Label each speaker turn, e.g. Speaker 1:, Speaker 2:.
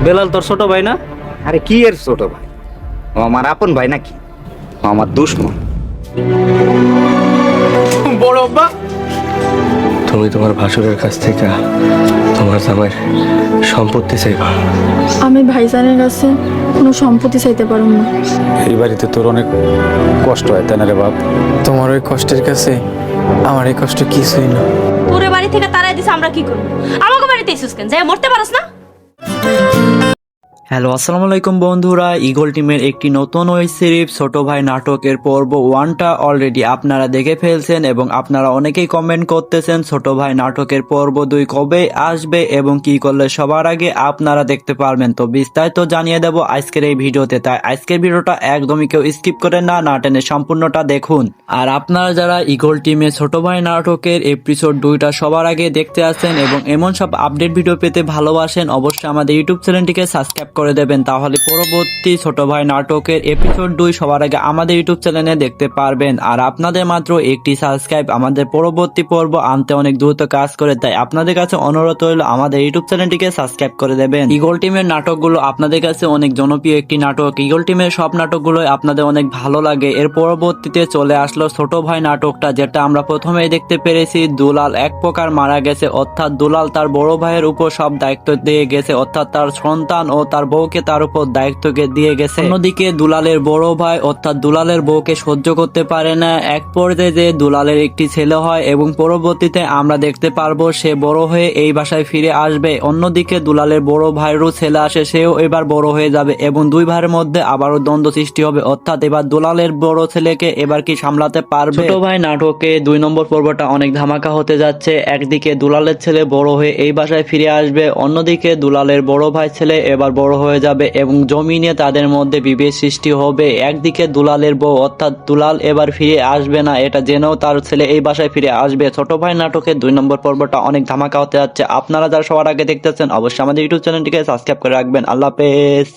Speaker 1: বেলাল তোর ছোট ভাই না?
Speaker 2: আরে কি এর ছোট ভাই, ও আমার আপন ভাই নাকি? ও আমার দুশ্মন।
Speaker 3: বড় আব্বা,
Speaker 4: তুমি তোমার ভাসুরের কাছ থেকে তোমার জামাইয়ের সম্পত্তি চাইবা।
Speaker 5: আমি ভাইজানের কাছে কোনো সম্পত্তি চাইতে পারুম না।
Speaker 6: এই বাড়িতে তোর অনেক কষ্ট হয় তাই না রে বাপ?
Speaker 3: তোমার ওই কষ্টের কাছে আমার এই কষ্ট কিছুই না।
Speaker 7: তোরে বাড়ি থেকে তারাই দিছে, আমরা কি করব? আমাকে বাড়িতে এসেছিস কেন? যাই মরতে পারস না?
Speaker 8: হ্যালো আসসালামু আলাইকুম বন্ধুরা, ইগল টিমের একটি নতুন ওয়েব সিরিজ ছোট ভাই নাটকের পর্ব 1টা অলরেডি আপনারা দেখে ফেলছেন এবং আপনারা অনেকেই কমেন্ট করতেছেন ছোট ভাই নাটকের পর্ব 2 কবে আসবে এবং কি করলে সবার আগে আপনারা দেখতে পারবেন। তো বিস্তারিত জানিয়ে দেব আজকের এই ভিডিওতে, তাই আজকের ভিডিওটা একদমই কেউ স্কিপ করে না টেনে সম্পূর্ণটা দেখুন। আর আপনারা যারা ইগল টিমে ছোট ভাই নাটকের এপিসোড 2টা সবার আগে দেখতে আসেন এবং এমন সব আপডেট ভিডিও পেতে ভালোবাসেন, অবশ্যই আমাদের ইউটিউব চ্যানেলটিকে সাবস্ক্রাইব করে দেবেন, তাহলে পরবর্তী ছোট ভাই নাটকের এপিসোড 2 সবার আগে আমাদের ইউটিউব চ্যানেলে দেখতে পারবেন। আর আপনাদের মাত্র একটি সাবস্ক্রাইব আমাদের পরবর্তী পর্ব আনতে অনেক দ্রুত কাজ করে, তাই আপনাদের কাছে অনুরোধ রইল আমাদের ইউটিউব চ্যানেলটিকে সাবস্ক্রাইব করে দেবেন। ইগল টিমের নাটকগুলো আপনাদের কাছে অনেক জনপ্রিয় একটি নাটক, ইগল টিমের সব নাটকগুলো আপনাদের অনেক ভালো লাগে। এর পরবর্তীতে চলে আসলো ছোট ভাই নাটকটা, যেটা আমরা প্রথমেই দেখতে পেরেছি দুলাল এক প্রকার মারা গেছে, অর্থাৎ দুলাল তার বড় ভাইয়ের উপর সব দায়িত্ব দিয়ে গেছে, অর্থাৎ তার সন্তান ও তার বউকে তার উপর দায়িত্বকে দিয়ে গেছে। অন্যদিকে দুলালের বড় ভাই অর্থাৎ দুলালের বউকে সহ্য করতে পারে না, এক পর্যায়ে যে দুলালের একটি ছেলে হয় এবং পরবর্তীতে আমরা দেখতে পারবো সে বড় হয়ে এই বাসায় ফিরে আসবে। অন্যদিকে দুলালের বড় ভাইয়েরও ছেলে আসে, সেও এবার বড় হয়ে যাবে এবং দুই ভাইয়ের মধ্যে আবারও দ্বন্দ্ব সৃষ্টি হবে, অর্থাৎ এবার দুলালের বড় ছেলেকে এবার কি সামলাতে পারবে। ছোট ভাই নাটকে 2 নম্বর পর্বটা অনেক ধামাকা হতে যাচ্ছে। একদিকে দুলালের ছেলে বড় হয়ে এই বাসায় ফিরে আসবে, অন্যদিকে দুলালের বড় ভাই ছেলে এবার বড় হয়ে যাবে এবং জমি নিয়ে তাদের মধ্যে বিভেদ সৃষ্টি হবে। একদিকে দুলালের বউ অর্থাৎ দুলাল এবার ফিরে আসবে না, এটা জেনেও তার ছেলে এই বাসায় ফিরে আসবে। ছোট ভাই নাটকের 2 নম্বর পর্বটা অনেক ধামাকা হতে যাচ্ছে। আপনারা যারা সবার আগে দেখতেছেন অবশ্যই আমাদের ইউটিউব চ্যানেলটিকে সাবস্ক্রাইব করে রাখবেন। আল্লাহ হাফেজ।